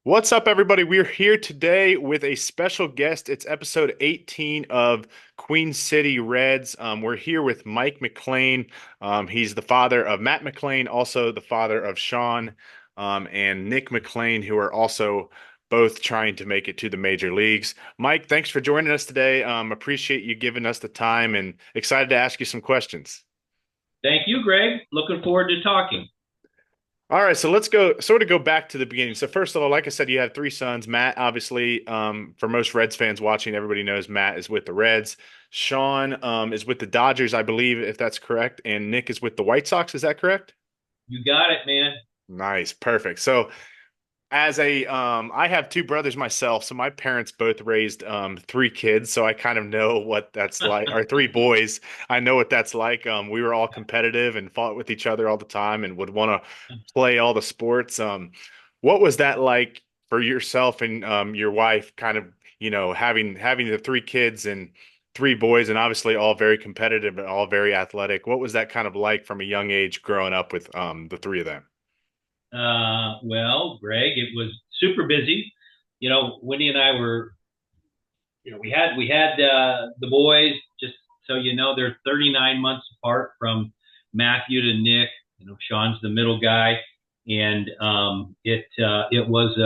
What's up, everybody? We're here today with a special guest. It's episode 18 of Queen City Reds. We're here with Mike McLain. He's the father of Matt McLain, also the father of Sean and Nick McLain, who are also both trying to make it to the major leagues. Mike, thanks for joining us today. Appreciate you giving us the time and excited to ask you some questions. Thank you, Greg. Looking forward to talking. All right, so let's go back to the beginning. So first of all, like I said, you have three sons. Matt, obviously, for most Reds fans watching, everybody knows Matt is with the Reds. Sean, is with the Dodgers, I believe, if that's correct, and Nick is with the White Sox. Is that correct? You got it, man. Nice, perfect. So I have two brothers myself, so my parents both raised three kids, so I kind of know what that's like, or three boys. I know what that's like. We were all competitive and fought with each other all the time and would want to play all the sports. What was that like for yourself and your wife, kind of, having the three kids and three boys, and obviously all very competitive and all very athletic. What was that kind of like from a young age growing up with the three of them? Well, Greg, it was super busy. Winnie and I were, we had the boys. Just so you know, they're 39 months apart from Matthew to Nick. Sean's the middle guy, and it was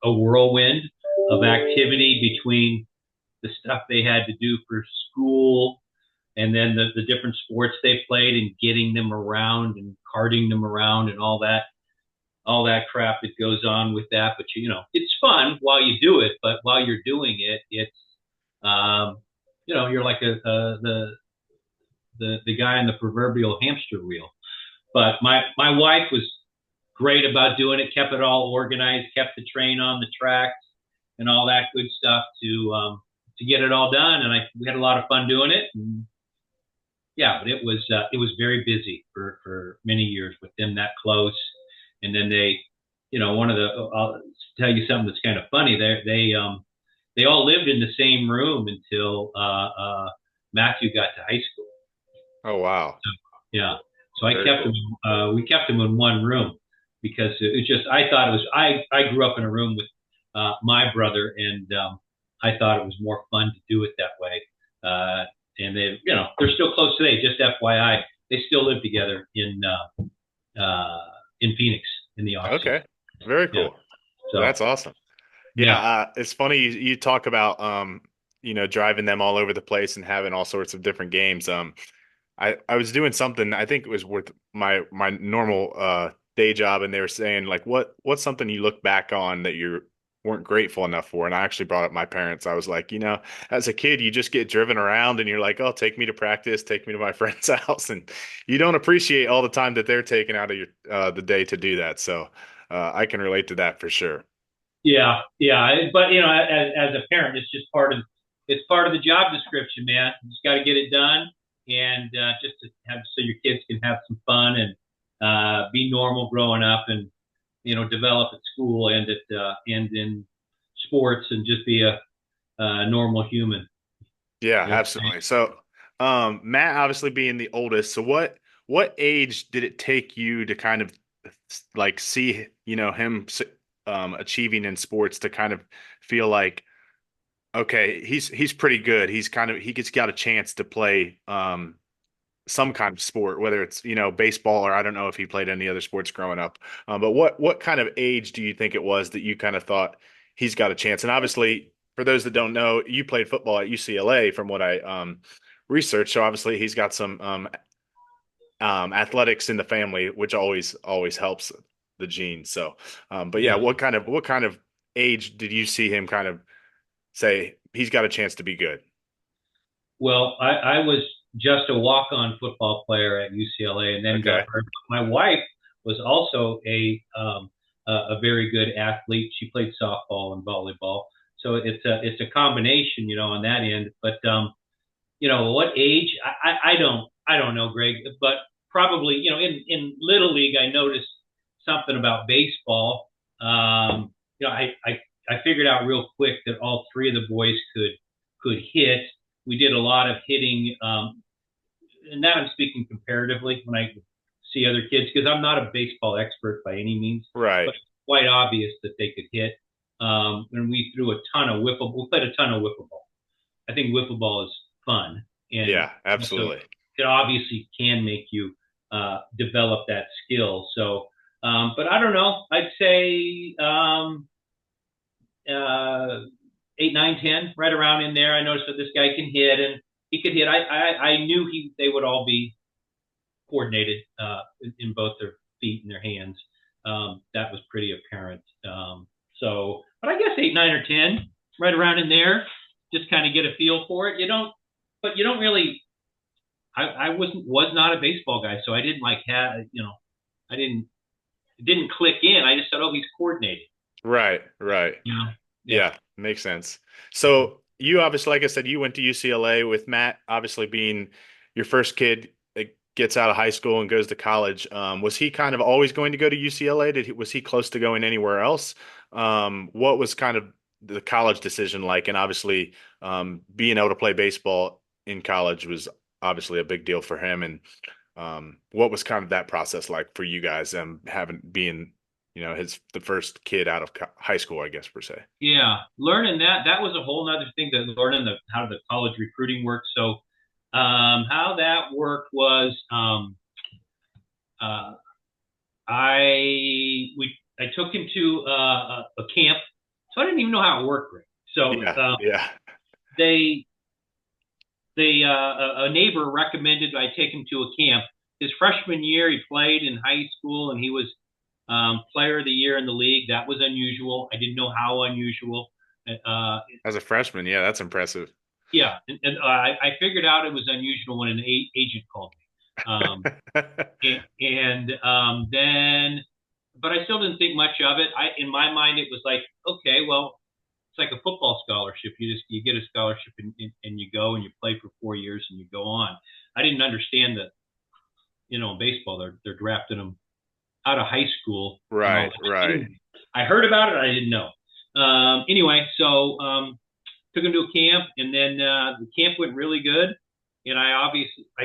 a whirlwind of activity between the stuff they had to do for school and then the different sports they played and getting them around and carting them around and all that crap that goes on with that. But it's fun while you do it. But while you're doing it, it's you're like the guy on the proverbial hamster wheel. But my wife was great about doing it, kept it all organized, kept the train on the tracks and all that good stuff to get it all done. And we had a lot of fun doing it. And yeah, but it was very busy for many years with them that close. And then one of the I'll tell you something that's kind of funny. They all lived in the same room until Matthew got to high school. Oh, wow. Yeah, so I Very kept cool. them. We kept them in one room because it just I thought it was I grew up in a room with my brother, and I thought it was more fun to do it that way. And they're still close today. Just FYI, they still live together in Phoenix in the off season. Okay. Very Yeah. cool. So That's awesome. Yeah, yeah, it's funny you talk about driving them all over the place and having all sorts of different games. I was doing something, I think it was with my normal day job, and they were saying like what's something you look back on that you weren't grateful enough for. And I actually brought up my parents. I was like, as a kid you just get driven around and you're like, oh, take me to practice, take me to my friend's house, and you don't appreciate all the time that they're taking out of your the day to do that. So I can relate to that for sure. yeah. But as a parent, it's part of the job description, man. You just got to get it done, and just to have so your kids can have some fun and be normal growing up, and develop at school and in sports, and just be a normal human. Yeah, You know? absolutely. So, Matt obviously being the oldest, so what age did it take you to kind of like see, him achieving in sports to kind of feel like, okay, he's pretty good. He gets got a chance to play some kind of sport, whether it's, baseball, or I don't know if he played any other sports growing up. But what kind of age do you think it was that you kind of thought he's got a chance? And obviously, for those that don't know, you played football at UCLA from what I researched. So obviously he's got some athletics in the family, which always helps the genes. So, but yeah, Yeah. what kind of age did you see him kind of say he's got a chance to be good? Well, I was just a walk-on football player at UCLA, and then got Okay. hurt. My wife was also a very good athlete. She played softball and volleyball, so it's a combination, on that end. But what age? I don't know, Greg, but probably in Little League, I noticed something about baseball. I figured out real quick that all three of the boys could hit. We did a lot of hitting, and now I'm speaking comparatively when I see other kids because I'm not a baseball expert by any means, but Right. it's quite obvious that they could hit. wiffle. We played a ton of wiffle ball. I think wiffle ball is fun, and Yeah, also absolutely. it obviously can make you develop that skill. So, but I don't know. I'd say uh, 8, 9, 10, right around in there. I noticed that this guy can hit, and he could hit. I knew they would all be coordinated in both their feet and their hands. That was pretty apparent. So, but I guess 8, 9, or 10, right around in there, just kind of get a feel for it. But you don't really. I was not a baseball guy, so I didn't like have I didn't it didn't click in. I just thought, oh, he's coordinated. Right, right. You know, yeah, Yeah, makes sense. So you obviously, like I said, you went to UCLA with Matt, obviously being your first kid that gets out of high school and goes to college. Was he kind of always going to go to UCLA? Was he close to going anywhere else? What was kind of the college decision like? And obviously, being able to play baseball in college was obviously a big deal for him. And what was kind of that process like for you guys, having being, the first kid out of high school, I guess per se. yeah. Learning that was a whole other thing. That learning how the college recruiting works. So, how that worked was uh, I took him to a camp, so I didn't even know how it worked. Right. So Yeah, yeah. they a neighbor recommended I take him to a camp. His freshman year, he played in high school, and he was player of the year in the league. That was unusual. I didn't know how unusual. Uh, As a freshman, yeah, that's impressive. yeah, and I figured out it was unusual when an agent called me. Then, but I still didn't think much of it. In my mind, it was like, okay, well, it's like a football scholarship. You get a scholarship and you go and you play for 4 years and you go on. I didn't understand that in baseball they're drafting them out of high school and all Right, that. right. I heard about it. I didn't know. Anyway, so took him to a camp, and then the camp went really good. And I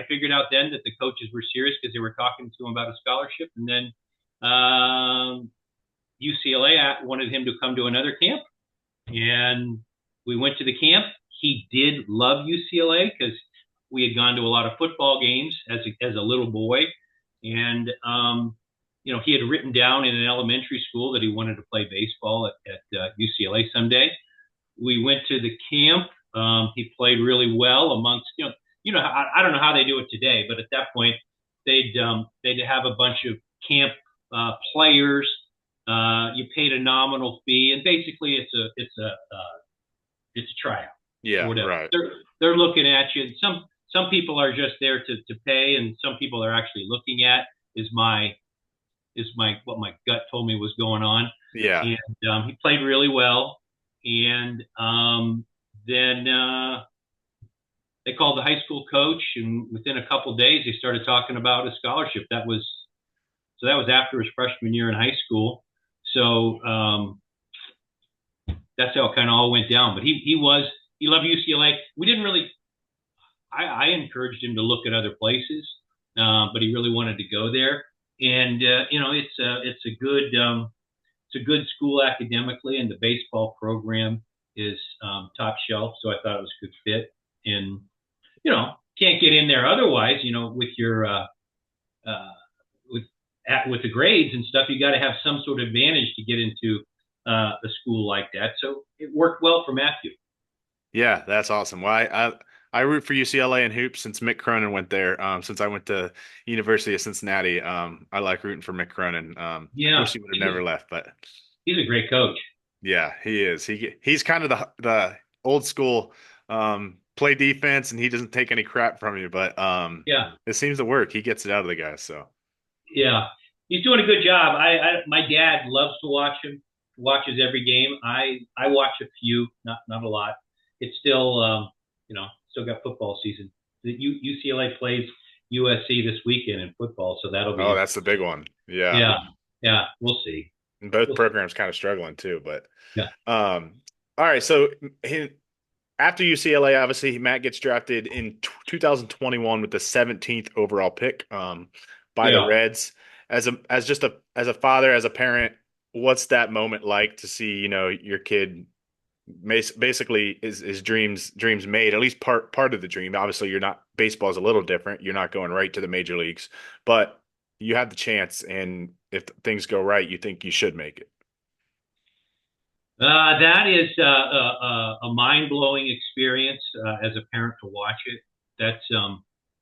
figured out then that the coaches were serious because they were talking to him about a scholarship. And then UCLA wanted him to come to another camp, and we went to the camp. He did love UCLA because we had gone to a lot of football games as a little boy, and he had written down in an elementary school that he wanted to play baseball at UCLA someday. We went to the camp. He played really well amongst I don't know how they do it today, but at that point they'd have a bunch of camp players. You paid a nominal fee, and basically it's a tryout or Yeah, whatever. right. They're looking at you. Some people are just there to pay, and some people are actually looking at is my what my gut told me was going on. Yeah. And he played really well. And then they called the high school coach, and within a couple of days they started talking about a scholarship. That was after his freshman year in high school. So that's how it kind of all went down. But he loved UCLA. We didn't really. I encouraged him to look at other places, but he really wanted to go there. And it's a good school academically, and the baseball program is top shelf. So I thought it was a good fit. And can't get in there otherwise. With your uh, with the grades and stuff, you got to have some sort of advantage to get into a school like that. So it worked well for Matthew. Yeah, that's awesome. Well, I root for UCLA and hoops since Mick Cronin went there. Since I went to University of Cincinnati, I like rooting for Mick Cronin. Yeah, Wish he would have never left, but he's a great coach. yeah, he is. He's kind of the old school, play defense, and he doesn't take any crap from you. But Yeah, it seems to work. He gets it out of the guys. So yeah, he's doing a good job. My dad loves to watch him. Watches every game. I watch a few, not a lot. It's still still got football season. The UCLA plays USC this weekend in football, so that'll be oh, that's the big interesting. one. Yeah, Yeah, yeah, we'll see. and both We'll see. programs kind of struggling too. But Yeah, all right. So after UCLA, obviously Matt gets drafted in 2021 with the 17th overall pick by the yeah. Reds. As a father, as a parent, what's that moment like to see your kid basically his dreams made, at least part of the dream. Obviously, you're not baseball is a little different. You're not going right to the major leagues, but you have the chance, and if things go right, you think you should make it. That is a mind blowing experience as a parent to watch it. That's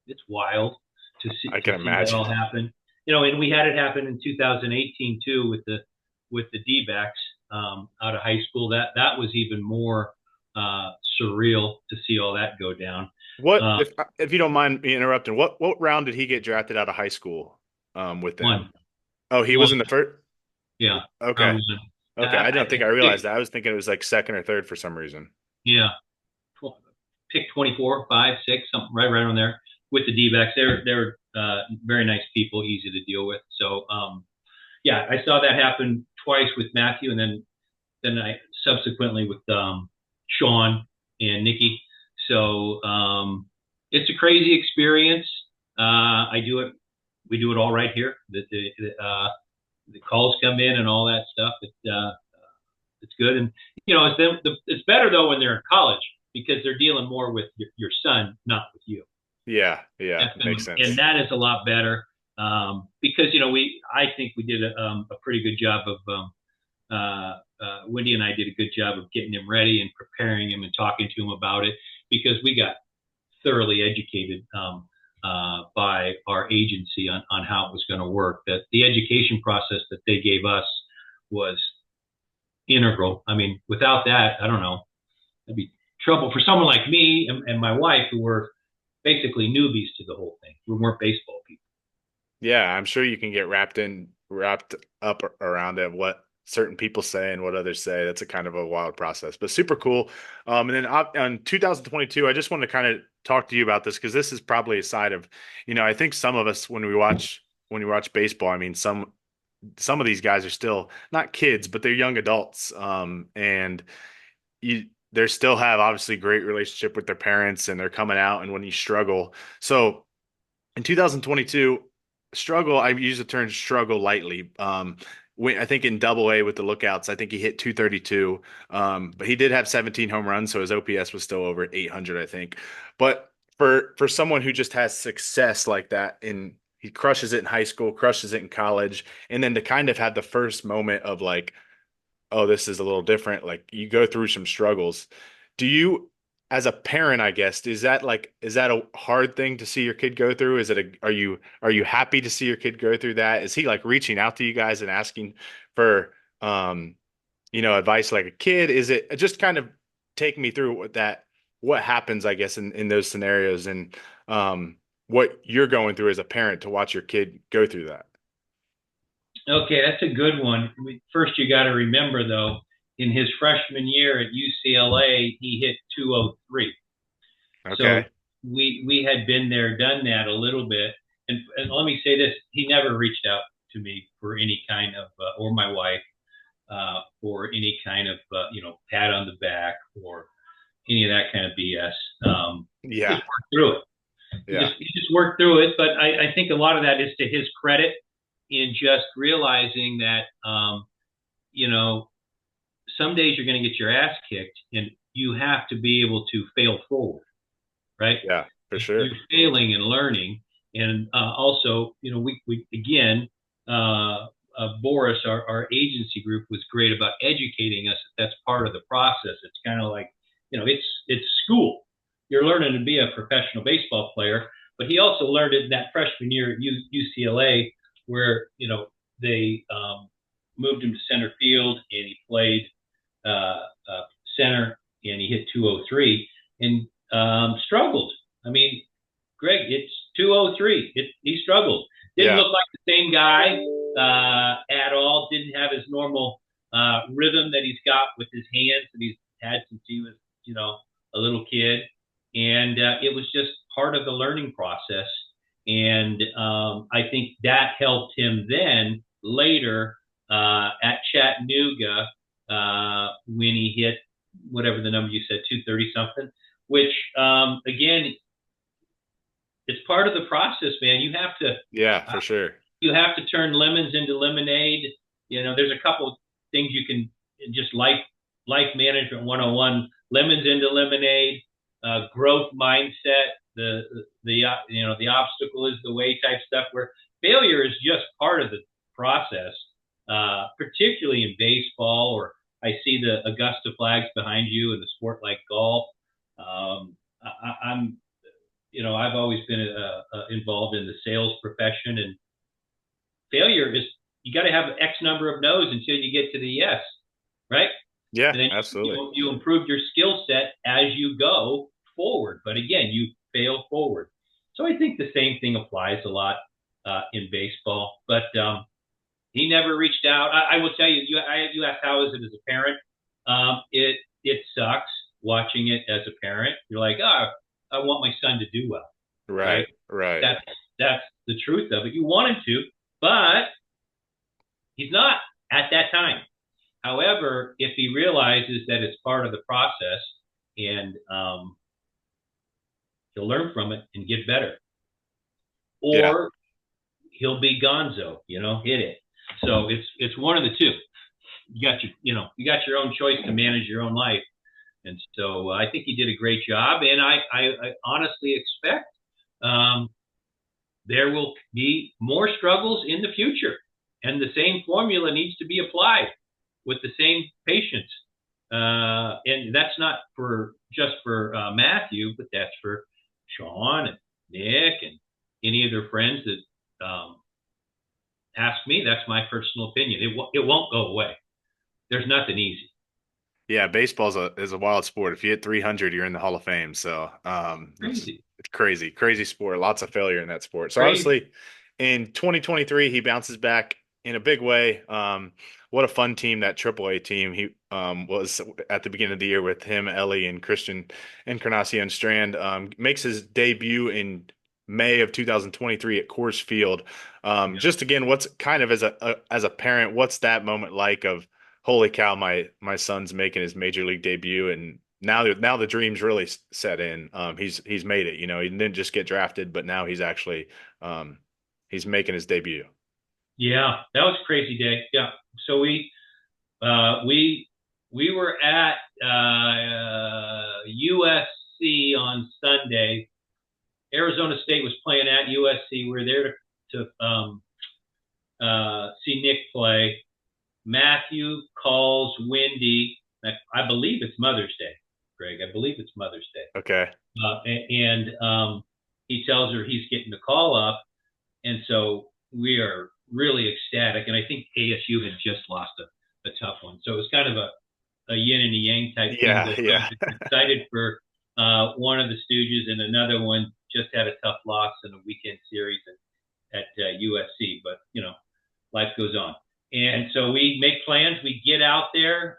it's wild I to can see that all imagine. happen. You know, and we had it happen in 2018 too with the D-backs out of high school. That was even more surreal to see all that go down. What Uh, if you don't mind me interrupting? What round did he get drafted out of high school with them? one, Oh, he was one, in the first. yeah, Okay, round one. okay. I don't think I realized Picked, that. I was thinking it was like second or third for some reason. yeah, pick 24, 5, 6, something right around there with the D-backs. They're very nice people, easy to deal with. So yeah, I saw that happen twice with Matthew, and then I subsequently with Sean and Nikki. So it's a crazy experience. I do it. We do it all right here. The calls come in and all that stuff. It's good, and you know it's better though when they're in college because they're dealing more with your son, not with you. Yeah, yeah, makes And sense. that is a lot better because you know I think we did a pretty good job of Wendy and I did a good job of getting him ready and preparing him and talking to him about it because we got thoroughly educated by our agency on how it was going to work. That the education process that they gave us was integral. I mean, without that, I don't know, it'd be trouble for someone like me and my wife who were basically newbies to the whole thing. We weren't baseball people. Yeah, I'm sure you can get wrapped up around it, what certain people say and what others say. That's a kind of a wild process, but super cool. And then on 2022, I just wanted to kind of talk to you about this because this is probably a side of, I think some of us when we watch baseball, I mean, some of these guys are still not kids, but they're young adults. And you they still have obviously great relationship with their parents and they're coming out and when you struggle. So in 2022, struggle, I use the term struggle lightly. I think in double A with the lookouts, I think he hit 232. But he did have 17 home runs, so his OPS was still over 800, I think. But for someone who just has success like that in he crushes it in high school, crushes it in college, and then to kind of have the first moment of like, oh, this is a little different. Like you go through some struggles. Do you, as a parent, I guess, is that a hard thing to see your kid go through? Are you happy to see your kid go through that? Is he like reaching out to you guys and asking for advice like a kid? Is it just kind of take me through what happens, I guess, in those scenarios and what you're going through as a parent to watch your kid go through that? Okay, that's a good one. First, you got to remember though, in his freshman year at UCLA, he hit 203. So Okay. we had been there, done that a little bit. And let me say this: he never reached out to me for any kind of, or my wife, for any kind of, pat on the back or any of that kind of BS. He Yeah. just worked through it. Yeah. He just worked through it. But I think a lot of that is to his credit in just realizing that, you know, some days you're going to get your ass kicked, and you have to be able to fail forward, right? Yeah, for You're sure. failing and learning, and also, we again, Boris, our agency group, was great about educating us that that's part of the process. It's kind of like, it's school. You're learning to be a professional baseball player, but he also learned it in that freshman year at UCLA, where they moved him to center field, and he played center, and he hit 203 and struggled. I mean, Greg, it's 203. He struggled. Didn't Yeah. look like the same guy at all. Didn't have his normal rhythm that he's got with his hands that he's had since he was, a little kid. And it was just part of the learning process. And I think that helped him then later at Chattanooga when he hit whatever the number you said, 230 something, which again, it's part of the process, man. Yeah, uh, for sure. you have to turn lemons into lemonade. There's a couple of things you can just life life management 101, lemons into lemonade, growth mindset, the obstacle is the way type stuff, where failure is just part of the process, particularly in baseball. Or I see the Augusta flags behind you in a sport like golf. I'm I've always been involved in the sales profession, and failure is, you got to have X number of no's until you get to the yes, right? Yeah, And then absolutely. you improve your skill set as you go forward. But again, you fail forward. So I think the same thing applies a lot in baseball. But he never reached out. I will tell you, you asked how is it as a parent. It sucks watching it as a parent. You're like, oh, I want my son to do well, right? Right, right. That's that's the truth of it. You want him to, but he's not at that time. However, if he realizes that it's part of the process, and he'll learn from it and get better, Yeah. or he'll be gonzo, hit it. So it's one of the two. You got your own choice to manage your own life. And so I think he did a great job. And I honestly expect um, there will be more struggles in the future. And the same formula needs to be applied with the same patience. And that's not for just for Matthew, but that's for Sean and Nick and any of their friends that ask me. That's my personal opinion. It won't go away. There's nothing easy. Yeah, baseball's is a wild sport. If you hit 300, you're in the Hall of Fame. So, Crazy, it's crazy, crazy sport. Lots of failure in that sport. So crazy. obviously, in 2023, he bounces back in a big way. What a fun team, that AAA team. He was at the beginning of the year with him, Ellie, and Christian Encarnacion Strand. Makes his debut in May of 2023 at Coors Field. Yeah. Just again, what's kind of as a parent, what's that moment like of holy cow, my son's making his major league debut, and now the dreams really set in. He's made it. He didn't just get drafted, but now he's actually he's making his debut. Yeah, that was a crazy day. Yeah. So uh, we we were at USC on Sunday. Arizona State was playing at USC. We were there to see Nick play. Matthew calls Wendy. I believe it's Mother's Day, Greg. I believe it's Mother's Day. Okay. And he tells her he's getting the call up. And so we are really ecstatic. And I think ASU had just lost a tough one. So it was kind of a yin and a yang type thing Yeah, going on. yeah, Excited for one of the Stooges, and another one just had a tough loss in a weekend series at USC. But, life goes on. And so we make plans. We get out there,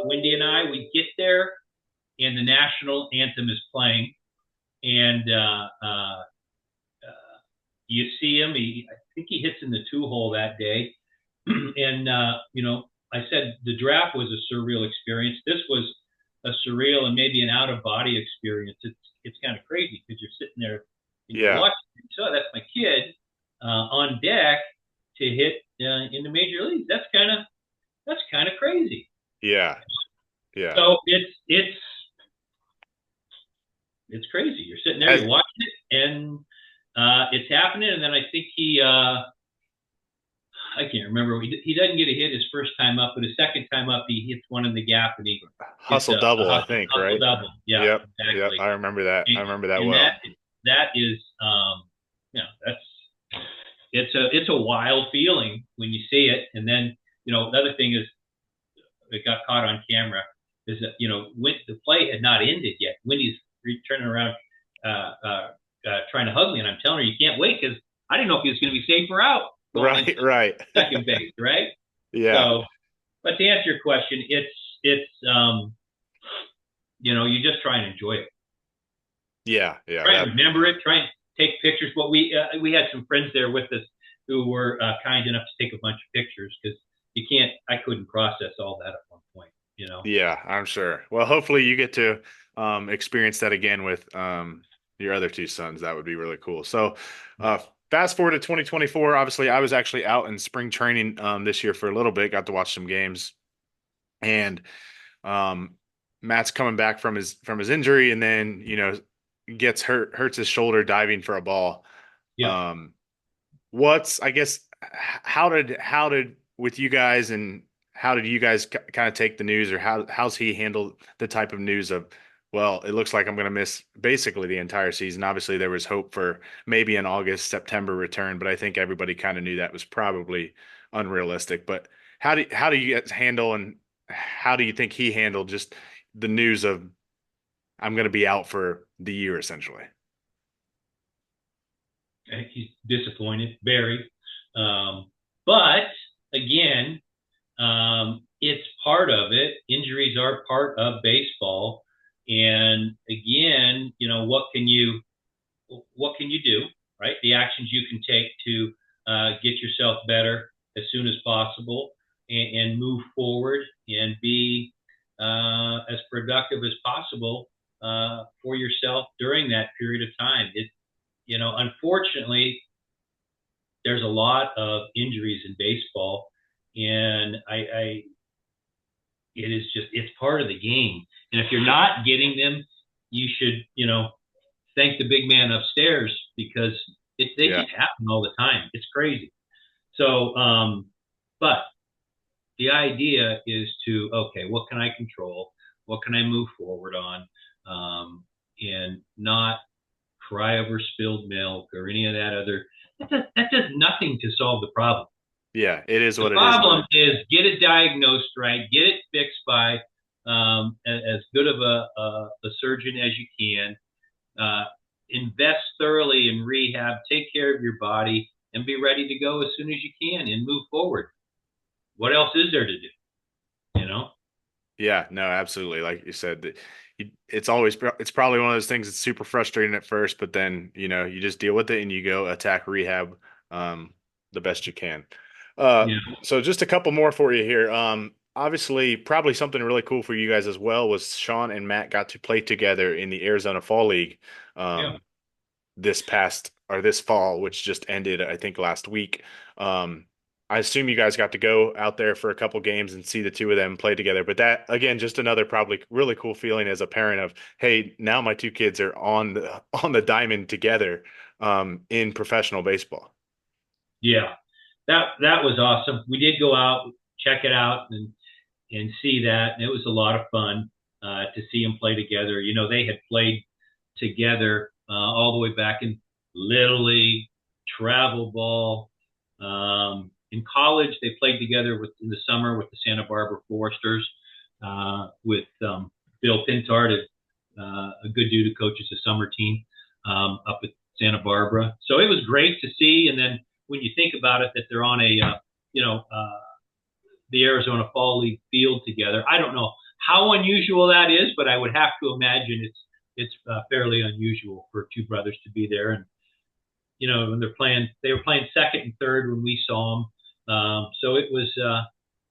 Wendy and I, we get there, and the national anthem is playing. And you see him. I think he hits in the two hole that day. And I said the draft was a surreal experience. This was a surreal and maybe an out of body experience. It's kind of crazy because you're sitting there and you're yeah, watching. So that's my kid on deck to hit in the major leagues. That's kind of crazy. yeah, yeah. So it's crazy. You're sitting there, As you're watching it, and it's happening. And then I think I can't remember. He doesn't get a hit his first time up, but his second time up, he hits one in the gap, and he hits hustle a double, I hustle, think, hustle right? double. Yeah, Yep, yep. exactly. I remember that. I And, remember that and well. that is, that's it's a wild feeling when you see it. And then the other thing is, it got caught on camera, is that when the play had not ended yet. Wendy's turning around, trying to hug me, and I'm telling her you can't wait because I didn't know if he was going to be safe or out going Right, into right. second base, right? Yeah, So, but to answer your question, you just try and enjoy it, yeah, yeah. try and That remember it, try and take pictures. But we had some friends there with us who were kind enough to take a bunch of pictures, because I couldn't process all that at one point. Yeah, I'm sure. Well, hopefully you get to experience that again with your other two sons. That would be really cool. So, uh, fast forward to 2024. Obviously, I was actually out in spring training this year for a little bit. Got to watch some games, and Um, Matt's coming back from his injury, and then gets hurts his shoulder diving for a ball. Yep. Um, what's I guess how did with you guys, and how did you guys kind of take the news, or how's he handled the type of news of, well, it looks like I'm going to miss basically the entire season. Obviously there was hope for maybe an August September return, but I think everybody kind of knew that was probably unrealistic. But how do you guys handle, and how do you think he handled just the news of, I'm going to be out for the year essentially? I think he's disappointed, very. But again, it's part of it. Injuries are part of baseball, and again, what can you do, right? The actions you can take to get yourself better as soon as possible, and move forward and be as productive as possible for yourself during that period of time. Unfortunately, there's a lot of injuries in baseball, and it is just, it's part of the game. And if you're not getting them, you should, thank the big man upstairs, because they Yeah. just happen all the time. It's crazy. So, but the idea is to, okay, what can I control? What can I move forward on? And not cry over spilled milk or any of that other. That does nothing to solve the problem. Yeah, it is The what it is, problem man. is get it diagnosed right, get it fixed by as good of a surgeon as you can. Uh, Invest thoroughly in rehab, take care of your body, and be ready to go as soon as you can and move forward. What else is there to do? You know? Yeah, no, absolutely. Like you said, it's probably one of those things that's super frustrating at first, but then you just deal with it and you go attack rehab the best you can. Yeah, So just a couple more for you here. Obviously, probably something really cool for you guys as well was Sean and Matt got to play together in the Arizona Fall League. yeah, Um, this fall, which just ended, I think, last week. Um, I assume you guys got to go out there for a couple games and see the two of them play together. But that, again, just another probably really cool feeling as a parent of, hey, now my two kids are on the on the diamond together in professional baseball. yeah. That was awesome. We did go out, check it out, and see that, and it was a lot of fun to see them play together. They had played together all the way back in Little League, travel ball. In college, they played together in the summer with the Santa Barbara Foresters, with Bill Pintard, a good dude who coaches the summer team up at Santa Barbara. So it was great to see. And then when you think about it, that they're on you know, the Arizona Fall League field together. I don't know how unusual that is, but I would have to imagine it's fairly unusual for two brothers to be there. And when they were playing second and third when we saw them. So it was a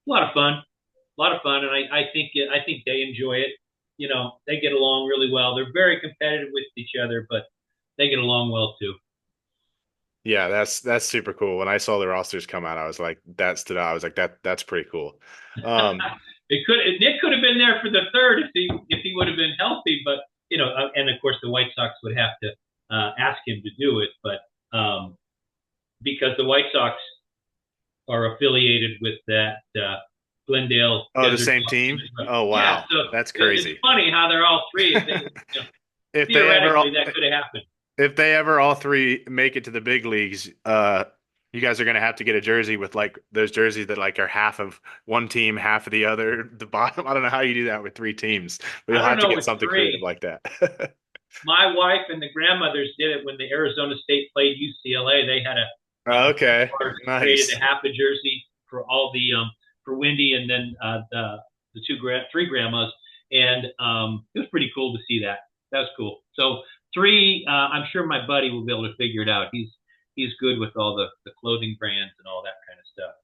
lot of fun, and I think they enjoy it. They get along really well. They're very competitive with each other, but they get along well too. Yeah, that's super cool. When I saw the rosters come out, I was like, that stood out. I was like, that's pretty cool. Um, Nick could have been there for the third if he would have been healthy, but and of course the White Sox would have to ask him to do it, but because the White Sox are affiliated with that Glendale oh, the Desert same Club. team? Oh, Yeah, wow. so That's it's crazy. funny how they're all three. If they ever Theoretically, that could have happened. if they ever all three make it to the big leagues, you guys are gonna have to get a jersey with like those jerseys that like are half of one team, half of the other. The bottom. I don't know how you do that with three teams, but I you'll don't have to know get with something creative three. like that. My wife and the grandmothers did it when the Arizona State played UCLA. They had a friend Okay, of ours created a nice. half a jersey for all the for Wendy, and then the three grandmas, and it was pretty cool to see that. That was cool. So three, I'm sure my buddy will be able to figure it out. He's good with all the clothing brands and all that kind of stuff.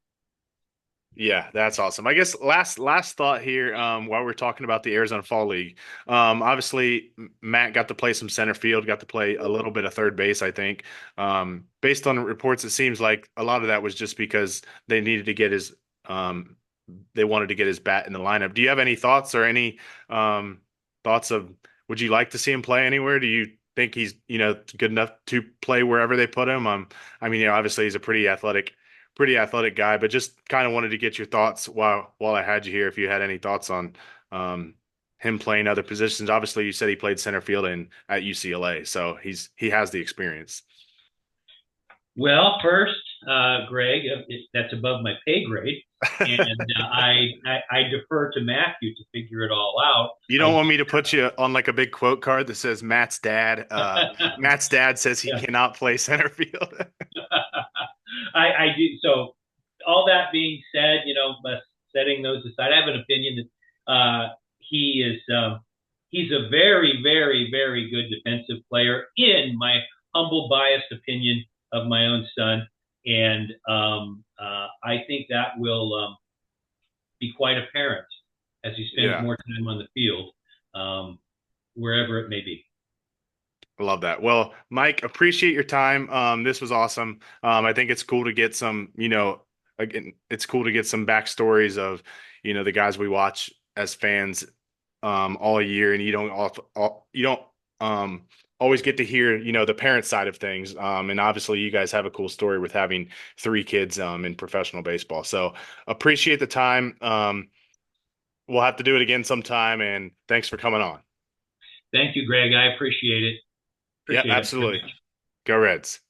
Yeah, that's awesome. I guess last thought here, while we're talking about the Arizona Fall League. Obviously Matt got to play some center field, got to play a little bit of third base, I think. Based on reports, it seems like a lot of that was just because they needed to get his they wanted to get his bat in the lineup. Do you have any thoughts or any um, thoughts of would you like to see him play anywhere? Do you think he's good enough to play wherever they put him? I mean, obviously he's a pretty athletic guy, but just kind of wanted to get your thoughts while I had you here. If you had any thoughts on um, him playing other positions. Obviously, you said he played center field in at UCLA, so he has the experience. Well, first, Greg, that's above my pay grade, and I defer to Matthew to figure it all out. You don't want me to put you on like a big quote card that says Matt's dad. Matt's dad says he Yeah. cannot play center field. I do. So, all that being said, setting those aside, I have an opinion that he is he's a very, very, very good defensive player, in my humble, biased opinion of my own son, and I think that will be quite apparent as he spends Yeah, more time on the field, um, wherever it may be. I love that. Well, Mike, appreciate your time. This was awesome. I think it's cool to get some, again, it's cool to get some backstories of, the guys we watch as fans all year, and you don't always get to hear the parent side of things. And obviously, you guys have a cool story with having three kids in professional baseball. So appreciate the time. We'll have to do it again sometime, and thanks for coming on. Thank you, Greg. I appreciate it. Yeah, Appreciate it very absolutely. much. Go Reds.